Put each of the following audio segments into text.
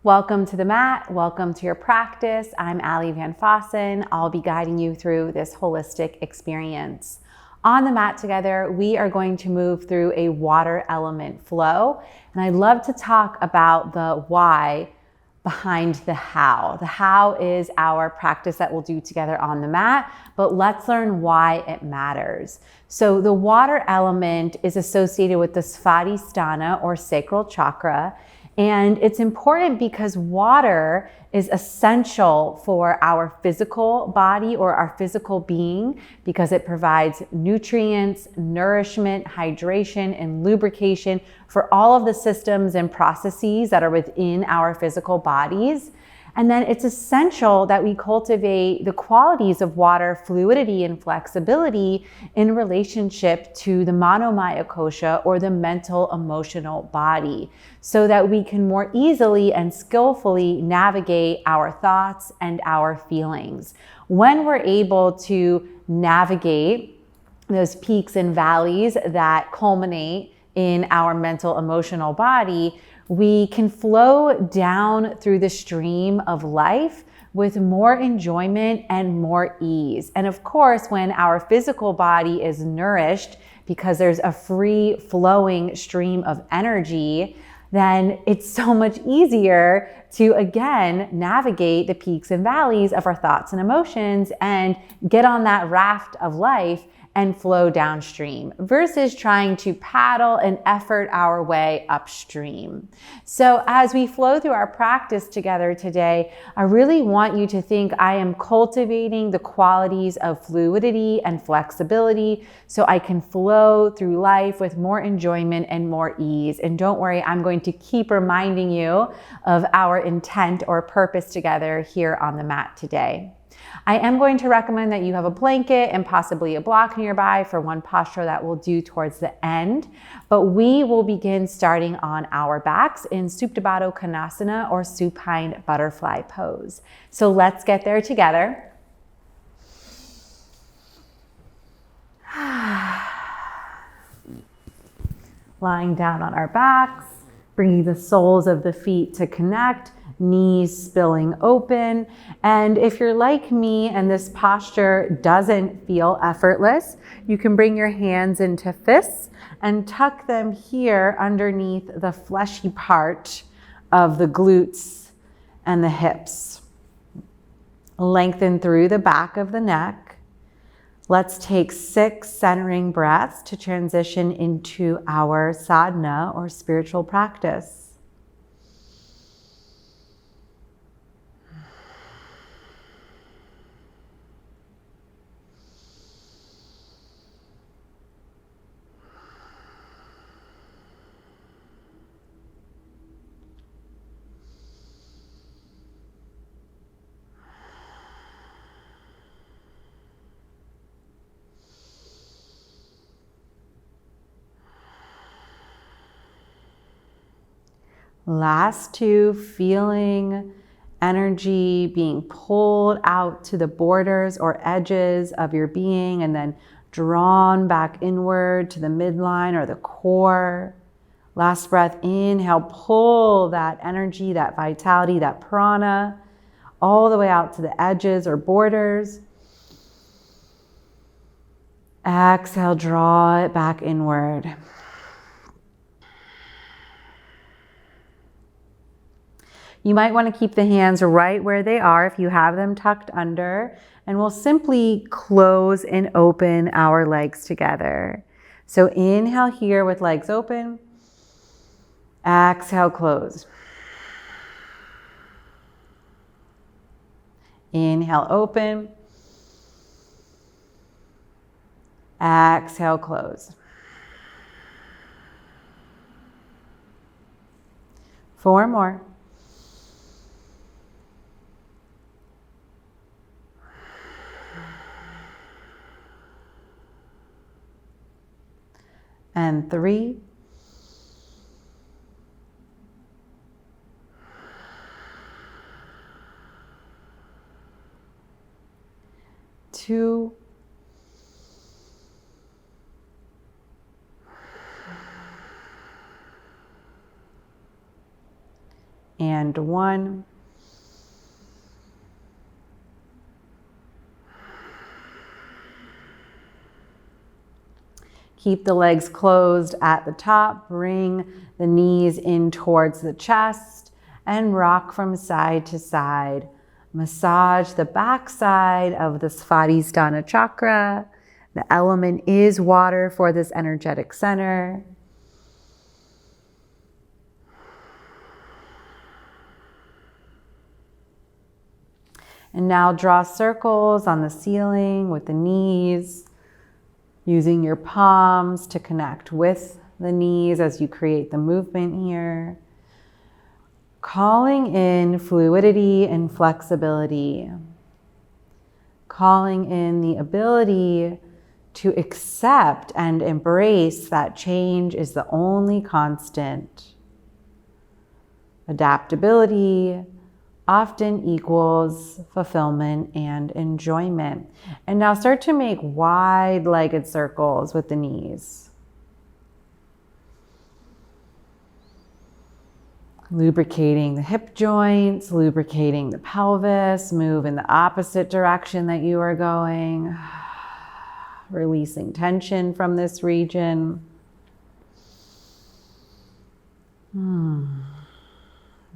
Welcome to the mat. Welcome to your practice. I'm 𝗬liche 𝗙𝗏. I'll be guiding you through this holistic experience. On the mat together, we are going to move through a water element flow. And I'd love to talk about the why behind the how. The how is our practice that we'll do together on the mat, but let's learn why it matters. So the water element is associated with the svadhisthana or sacral chakra. And it's important because water is essential for our physical body or our physical being because it provides nutrients, nourishment, hydration, and lubrication for all of the systems and processes that are within our physical bodies. And then it's essential that we cultivate the qualities of water, fluidity and flexibility in relationship to the manomaya kosha or the mental emotional body so that we can more easily and skillfully navigate our thoughts and our feelings. When we're able to navigate those peaks and valleys that culminate in our mental emotional body, we can flow down through the stream of life with more enjoyment and more ease. And of course, when our physical body is nourished because there's a free flowing stream of energy, then it's so much easier to, again, navigate the peaks and valleys of our thoughts and emotions and get on that raft of life and flow downstream versus trying to paddle and effort our way upstream. So as we flow through our practice together today, I really want you to think I am cultivating the qualities of fluidity and flexibility so I can flow through life with more enjoyment and more ease. And don't worry, I'm going to keep reminding you of our intent or purpose together here on the mat today. I am going to recommend that you have a blanket and possibly a block nearby for one posture that we'll do towards the end. But we will begin starting on our backs in 𝗂𝗶𝗏 𝗪𝗏 or supine butterfly pose. So let's get there together. Lying down on our backs, bringing the soles of the feet to connect, knees spilling open. And if you're like me and this posture doesn't feel effortless, you can bring your hands into fists and tuck them here underneath the fleshy part of the glutes and the hips. Lengthen through the back of the neck. Let's take 6 centering breaths to transition into our sadhana or spiritual practice. Last 2, feeling energy being pulled out to the borders or edges of your being and then drawn back inward to the midline or the core. Last breath, inhale, pull that energy, that vitality, that prana all the way out to the edges or borders. Exhale, draw it back inward. You might want to keep the hands right where they are if you have them tucked under, and we'll simply close and open our legs together. So inhale here with legs open. Exhale, close. Inhale, open. Exhale, close. 4 more. And 3. 2. and 1. Keep the legs closed at the top. Bring the knees in towards the chest and rock from side to side. Massage the back side of the Svadhisthana chakra. The element is water for this energetic center. And now draw circles on the ceiling with the knees, using your palms to connect with the knees as you create the movement here. Calling in fluidity and flexibility. Calling in the ability to accept and embrace that change is the only constant. Adaptability often equals fulfillment and enjoyment. And now start to make wide-legged circles with the knees. Lubricating the hip joints, lubricating the pelvis, move in the opposite direction that you are going. Releasing tension from this region.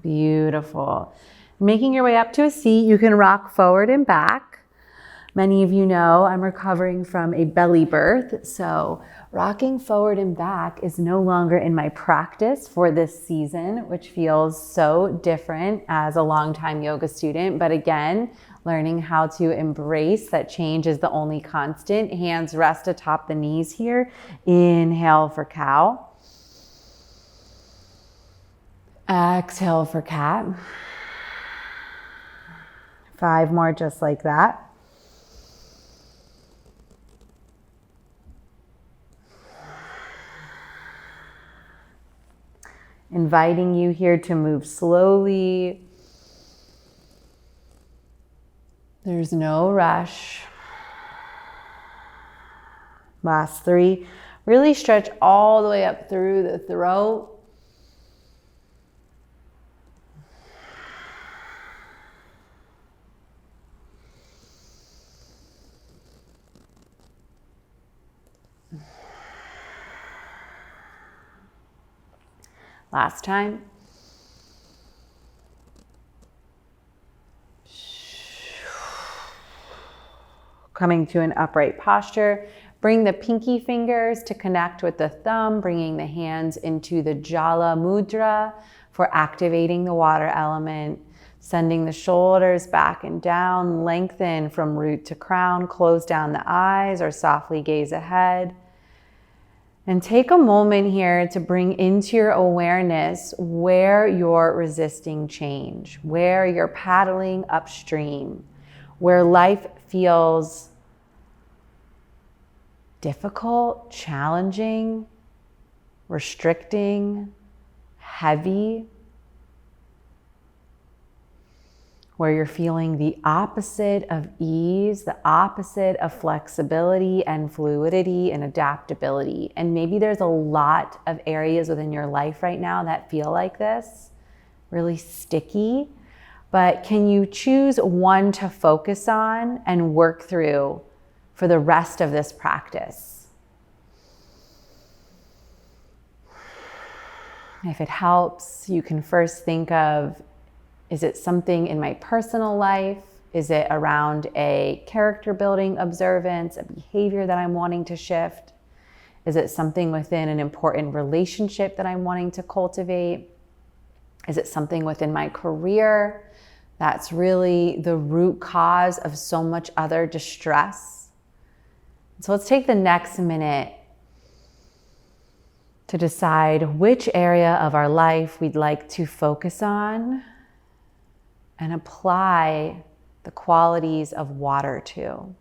Beautiful. Making your way up to a seat, you can rock forward and back. Many of you know I'm recovering from a belly birth, so rocking forward and back is no longer in my practice for this season, which feels so different as a longtime yoga student. But again, learning how to embrace that change is the only constant. Hands rest atop the knees here. Inhale for cow. Exhale for cat. 5 more just like that. Inviting you here to move slowly. There's no rush. Last 3. Really stretch all the way up through the throat. Last time. Coming to an upright posture. Bring the pinky fingers to connect with the thumb, bringing the hands into the Jala Mudra for activating the water element. Sending the shoulders back and down, lengthen from root to crown, close down the eyes or softly gaze ahead. And take a moment here to bring into your awareness where you're resisting change, where you're paddling upstream, where life feels difficult, challenging, restricting, heavy, where you're feeling the opposite of ease, the opposite of flexibility and fluidity and adaptability. And maybe there's a lot of areas within your life right now that feel like this, really sticky. But can you choose one to focus on and work through for the rest of this practice? If it helps, you can first think of, is it something in my personal life? Is it around a character building observance, a behavior that I'm wanting to shift? Is it something within an important relationship that I'm wanting to cultivate? Is it something within my career that's really the root cause of so much other distress? So let's take the next minute to decide which area of our life we'd like to focus on and apply the qualities of water to.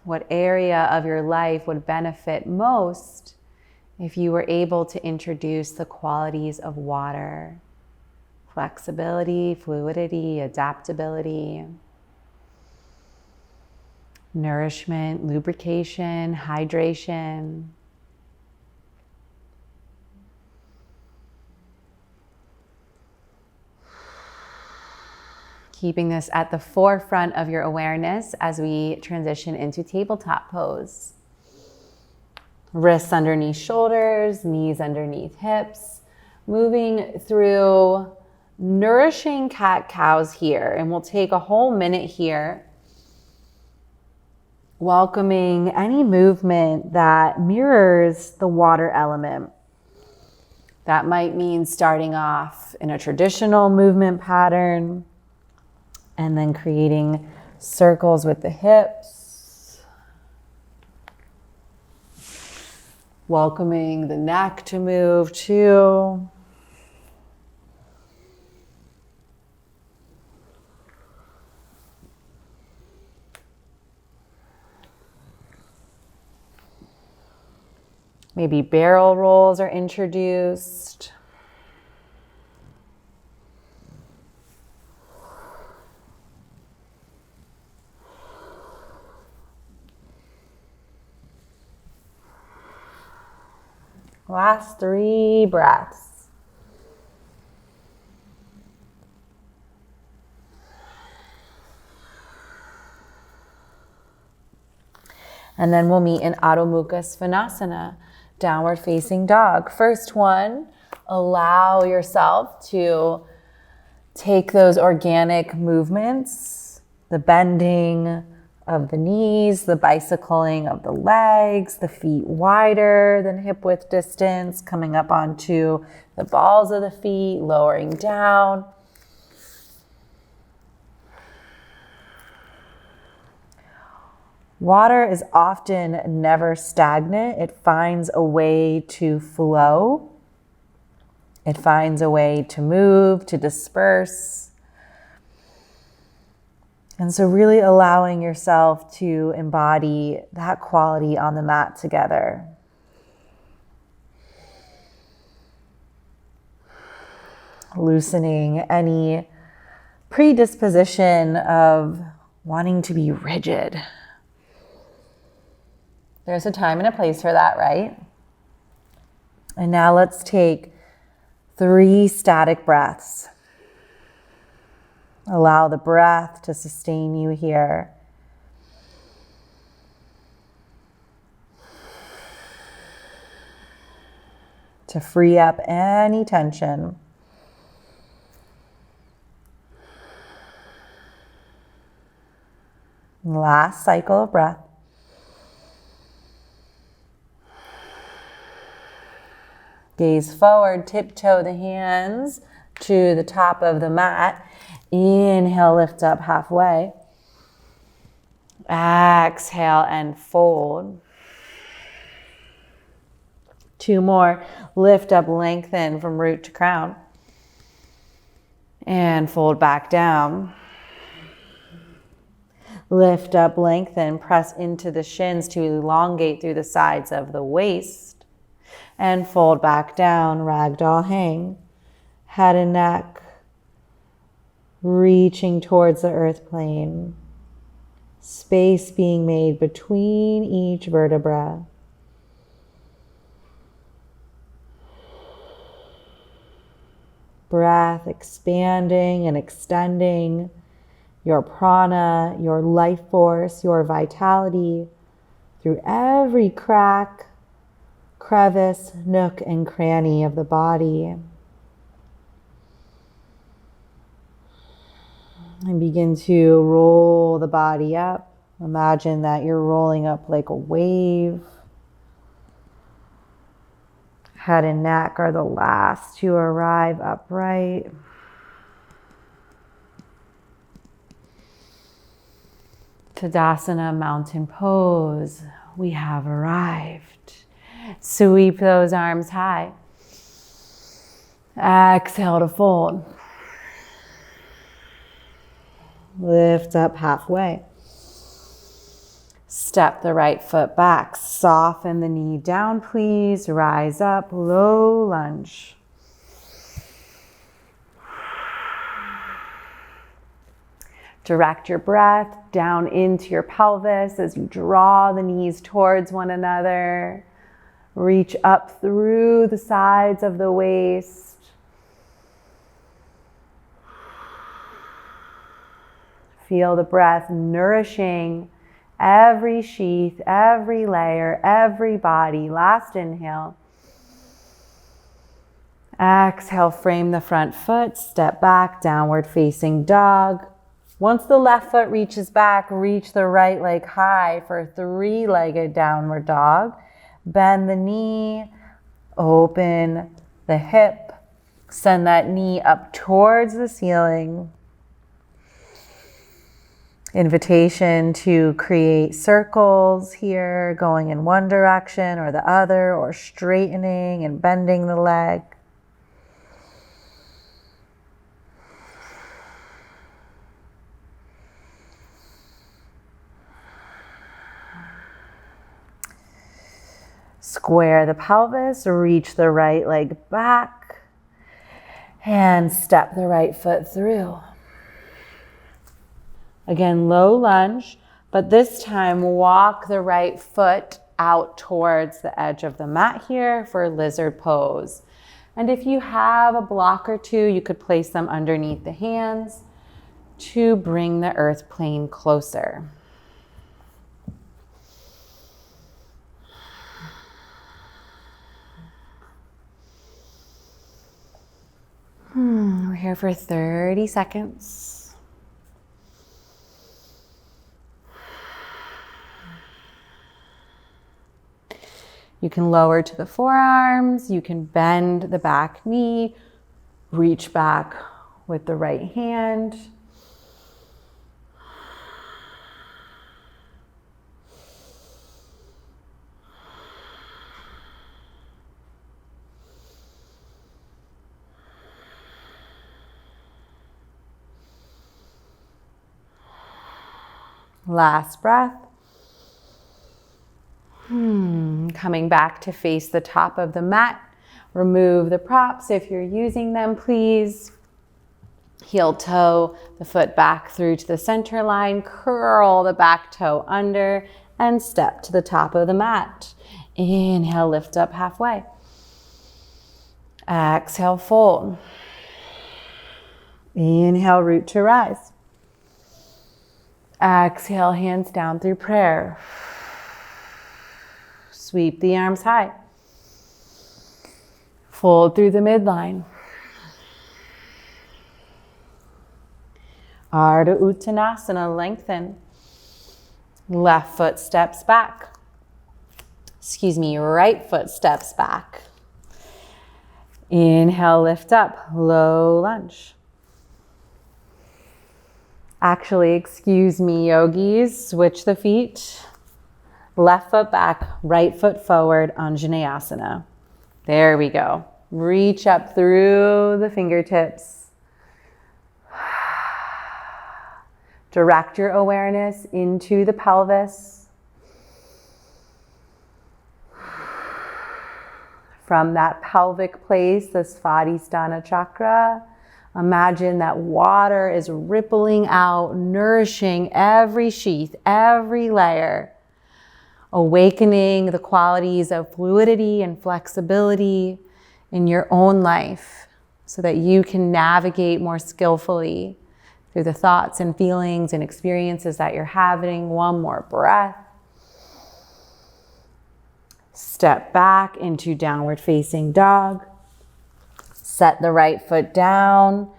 What area of your life would benefit most if you were able to introduce the qualities of water? Flexibility, fluidity, adaptability, nourishment, lubrication, hydration. Keeping this at the forefront of your awareness as we transition into tabletop pose. Wrists underneath shoulders, knees underneath hips, moving through nourishing cat-cows here. And we'll take a whole minute here, welcoming any movement that mirrors the water element. That might mean starting off in a traditional movement pattern, and then creating circles with the hips. Welcoming the neck to move too. Maybe barrel rolls are introduced. Last 3 breaths. And then we'll meet in Adho Mukha Svanasana, downward facing dog. First one, allow yourself to take those organic movements, the bending of the knees, the bicycling of the legs, the feet wider than hip width distance, coming up onto the balls of the feet, lowering down. Water is often never stagnant. It finds a way to flow. It finds a way to move, to disperse. And so really allowing yourself to embody that quality on the mat together. Loosening any predisposition of wanting to be rigid. There's a time and a place for that, right? And now let's take 3 static breaths. Allow the breath to sustain you here. To free up any tension. Last cycle of breath. Gaze forward, tiptoe the hands to the top of the mat. Inhale, lift up halfway. Exhale and fold. 2 more. Lift up, lengthen from root to crown. And fold back down. Lift up, lengthen, press into the shins to elongate through the sides of the waist. And fold back down, ragdoll hang. Head and neck reaching towards the earth plane. Space being made between each vertebra. Breath expanding and extending your prana, your life force, your vitality through every crack, crevice, nook, and cranny of the body. And begin to roll the body up. Imagine that you're rolling up like a wave. Head and neck are the last to arrive upright. Tadasana, mountain pose. We have arrived. Sweep those arms high. Exhale to fold. Lift up halfway. Step the right foot back. Soften the knee down, please. Rise up, low lunge. Direct your breath down into your pelvis as you draw the knees towards one another. Reach up through the sides of the waist. Feel the breath nourishing every sheath, every layer, every body. Last inhale. Exhale, frame the front foot, step back, downward facing dog. Once the left foot reaches back, reach the right leg high for three-legged downward dog. Bend the knee, open the hip, send that knee up towards the ceiling. Invitation to create circles here, going in one direction or the other, or straightening and bending the leg. Square the pelvis, reach the right leg back, and step the right foot through. Again, low lunge, but this time walk the right foot out towards the edge of the mat here for lizard pose. And if you have a block or two, you could place them underneath the hands to bring the earth plane closer. We're here for 30 seconds. You can lower to the forearms, you can bend the back knee, reach back with the right hand. Last breath. Coming back to face the top of the mat. Remove the props if you're using them, please. Heel toe the foot back through to the center line. Curl the back toe under and step to the top of the mat. Inhale, lift up halfway. Exhale, fold. Inhale, root to rise. Exhale, hands down through prayer. Sweep the arms high. Fold through the midline. Ardha Uttanasana, lengthen. Left foot steps back. Right foot steps back. Inhale, lift up, low lunge. Actually, excuse me, yogis, switch the feet. Left foot back, right foot forward, Anjaneyasana. There we go. Reach up through the fingertips. Direct your awareness into the pelvis. From that pelvic place, the Svadhisthana chakra, imagine that water is rippling out, nourishing every sheath, every layer, awakening the qualities of fluidity and flexibility in your own life so that you can navigate more skillfully through the thoughts and feelings and experiences that you're having. One more breath. Step back into downward facing dog. Set the right foot down.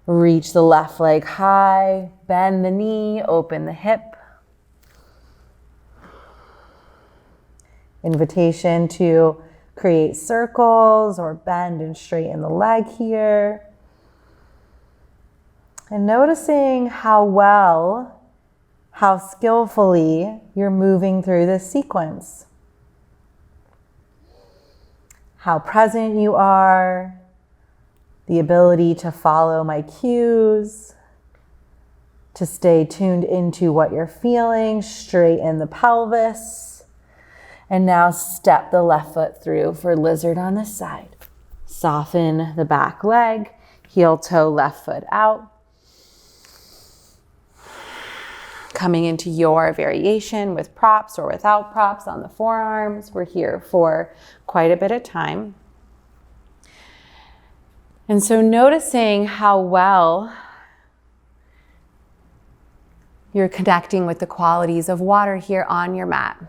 Reach the left leg high. Bend the knee, open the hip. Invitation to create circles or bend and straighten the leg here. And noticing how skillfully you're moving through this sequence. How present you are, the ability to follow my cues, to stay tuned into what you're feeling. Straighten the pelvis. And now step the left foot through for lizard on this side. Soften the back leg. Heel toe, left foot out. Coming into your variation with props or without props on the forearms. We're here for quite a bit of time. And so noticing how well you're connecting with the qualities of water here on your mat.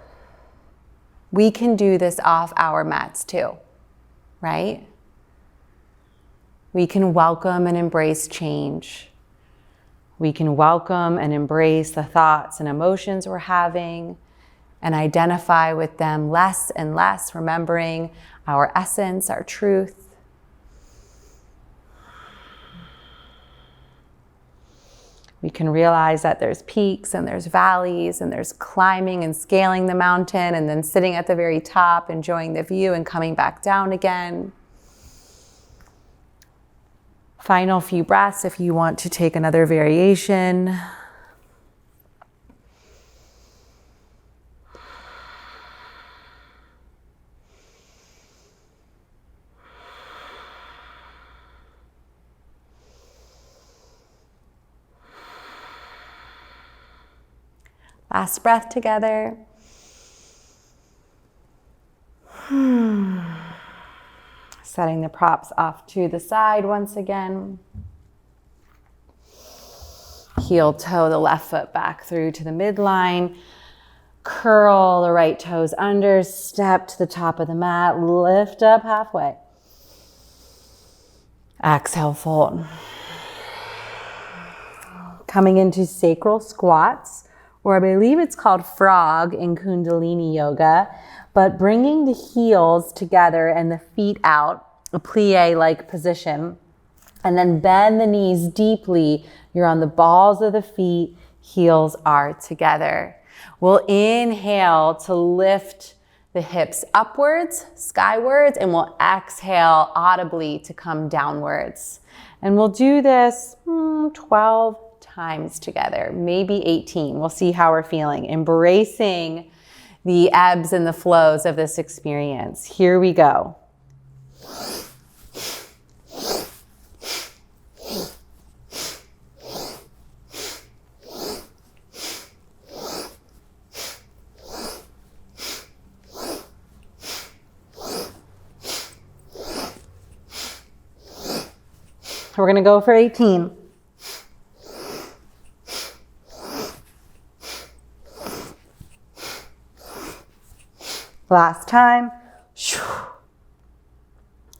We can do this off our mats too, right? We can welcome and embrace change. We can welcome and embrace the thoughts and emotions we're having and identify with them less and less, remembering our essence, our truth. We can realize that there's peaks and there's valleys and there's climbing and scaling the mountain and then sitting at the very top, enjoying the view and coming back down again. Final few breaths if you want to take another variation. Last breath together. Setting the props off to the side once again. Heel toe the left foot back through to the midline. Curl the right toes under, step to the top of the mat, lift up halfway. Exhale, fold. Coming into sacral squats, or I believe it's called frog in Kundalini yoga, but bringing the heels together and the feet out, a plie-like position, and then bend the knees deeply. You're on the balls of the feet, heels are together. We'll inhale to lift the hips upwards, skywards, and we'll exhale audibly to come downwards. And we'll do this 12 times together, maybe 18. We'll see how we're feeling. Embracing the ebbs and the flows of this experience. Here we go. We're going to go for 18. Last time.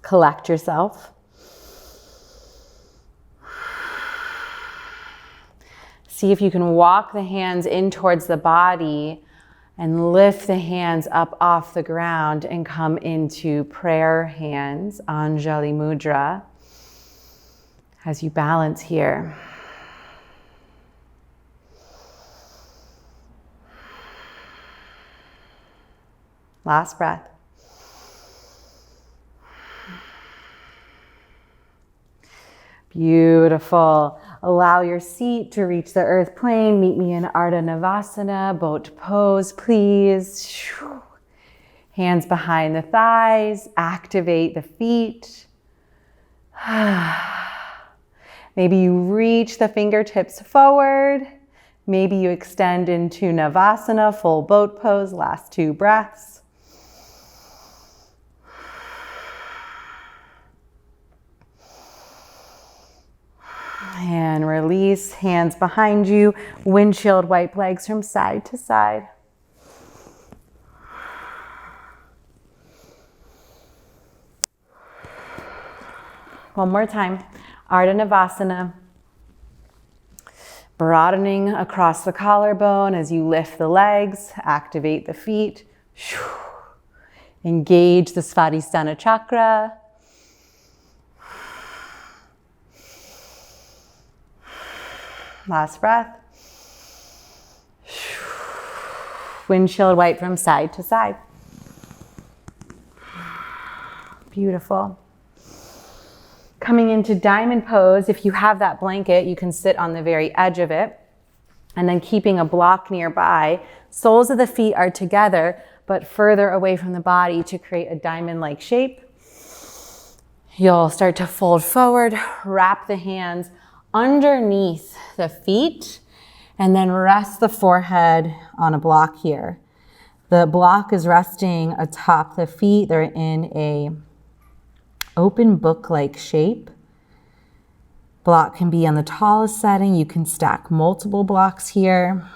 Collect yourself. See if you can walk the hands in towards the body and lift the hands up off the ground and come into prayer hands, Anjali Mudra, as you balance here. Last breath. Beautiful. Allow your seat to reach the earth plane. Meet me in Ardha Navasana, boat pose, please. Hands behind the thighs. Activate the feet. Maybe you reach the fingertips forward. Maybe you extend into Navasana, full boat pose. Last 2 breaths. And release, hands behind you, windshield wipe legs from side to side. One more time, Ardha Navasana. Broadening across the collarbone as you lift the legs, activate the feet. Engage the Svadhisthana chakra. Last breath. Windshield wipe from side to side. Beautiful. Coming into diamond pose, if you have that blanket, you can sit on the very edge of it. And then keeping a block nearby, soles of the feet are together, but further away from the body to create a diamond-like shape. You'll start to fold forward, wrap the hands underneath the feet, and then rest the forehead on a block here. The block is resting atop the feet. They're in a open book-like shape. Block can be on the tallest setting. You can stack multiple blocks here.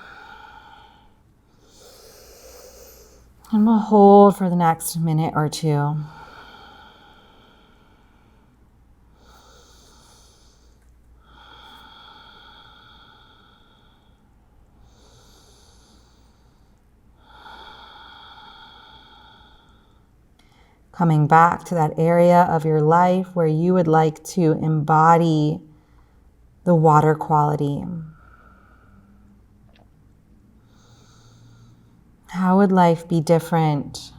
And we'll hold for the next minute or two. Coming back to that area of your life where you would like to embody the water quality. How would life be different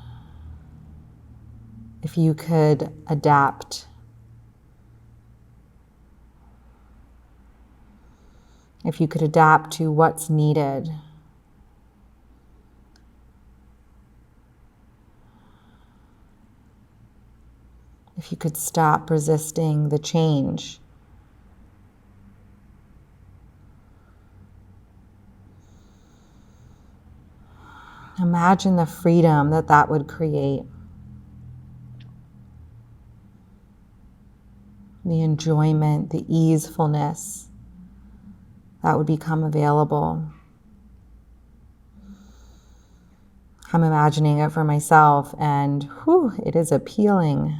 if you could adapt? If you could adapt to what's needed? If you could stop resisting the change? Imagine the freedom that that would create. The enjoyment, the easefulness that would become available. I'm imagining it for myself, and whew, it is appealing.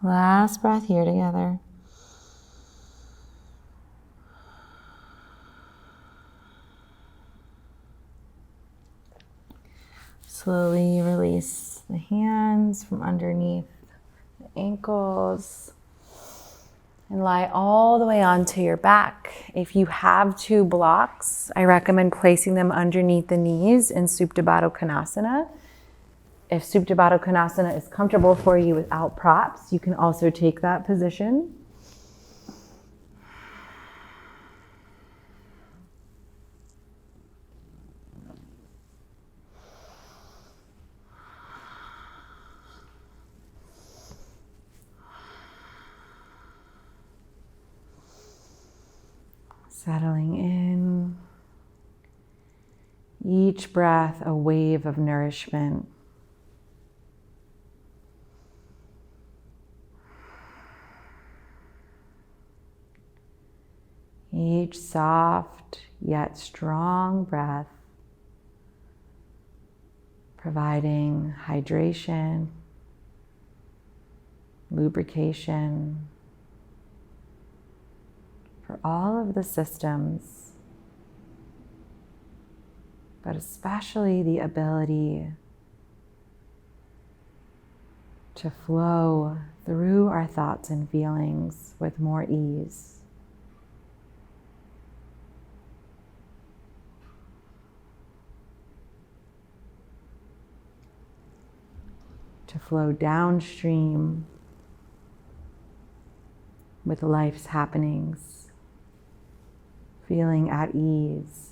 Last breath here together. Slowly release the hands from underneath the ankles and lie all the way onto your back. If you have two blocks, I recommend placing them underneath the knees in 𝗬𝗶𝗶𝗃. If 𝗬𝗶𝗃 is comfortable for you without props, you can also take that position. Settling in. Each breath a wave of nourishment. Each soft yet strong breath, providing hydration, lubrication for all of the systems, but especially the ability to flow through our thoughts and feelings with more ease. To flow downstream with life's happenings, feeling at ease.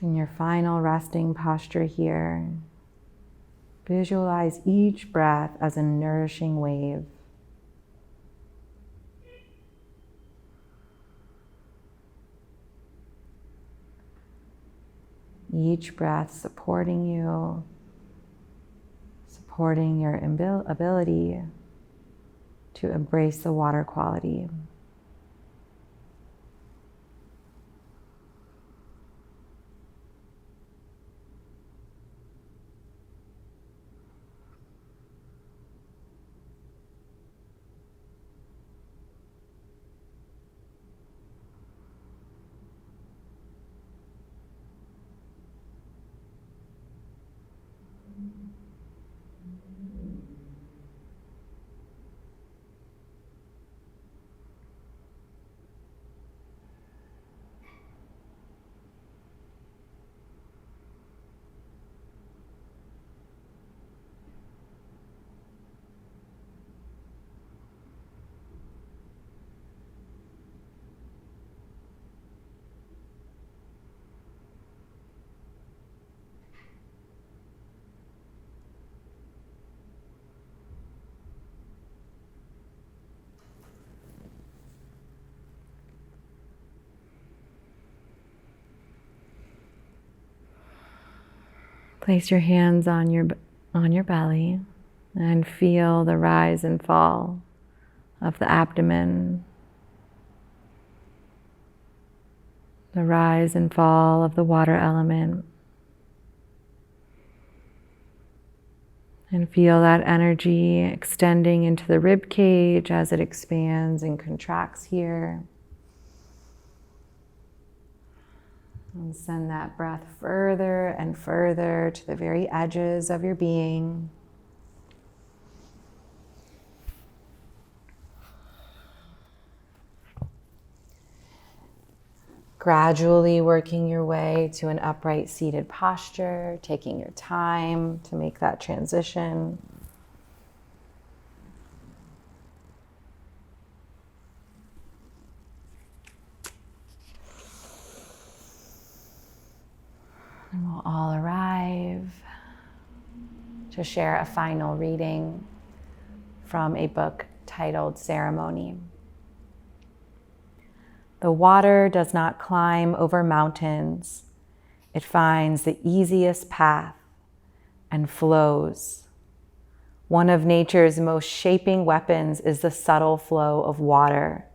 In your final resting posture here, visualize each breath as a nourishing wave. Each breath supporting you, supporting your ability to embrace the water quality. Place your hands on your belly and feel the rise and fall of the abdomen, the rise and fall of the water element. And feel that energy extending into the rib cage as it expands and contracts here. And send that breath further and further to the very edges of your being. Gradually working your way to an upright seated posture, taking your time to make that transition. And we'll all arrive to share a final reading from a book titled Ceremony. The water does not climb over mountains. It finds the easiest path and flows. One of nature's most shaping weapons is the subtle flow of water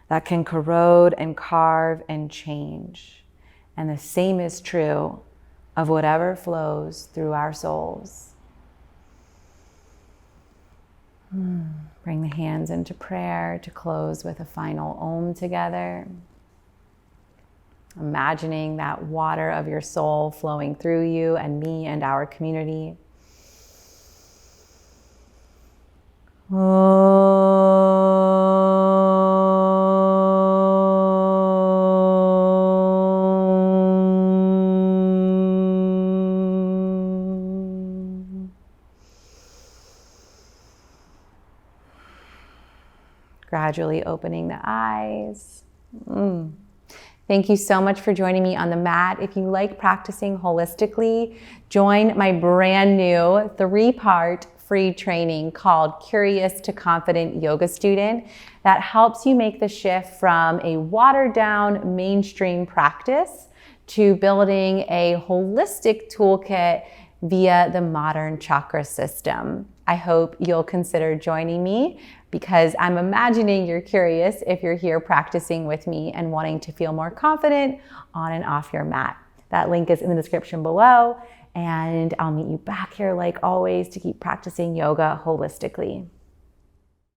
that can corrode and carve and change. And the same is true of whatever flows through our souls. Bring the hands into prayer to close with a final Om together. Imagining that water of your soul flowing through you and me and our community. Gradually opening the eyes. Thank you so much for joining me on the mat. If you like practicing holistically, join my brand new 3-part free training called Curious to Confident Yoga Student that helps you make the shift from a watered down mainstream practice to building a holistic toolkit via the modern chakra system. I hope you'll consider joining me because I'm imagining you're curious if you're here practicing with me and wanting to feel more confident on and off your mat. That link is in the description below, and I'll meet you back here like always to keep practicing yoga holistically.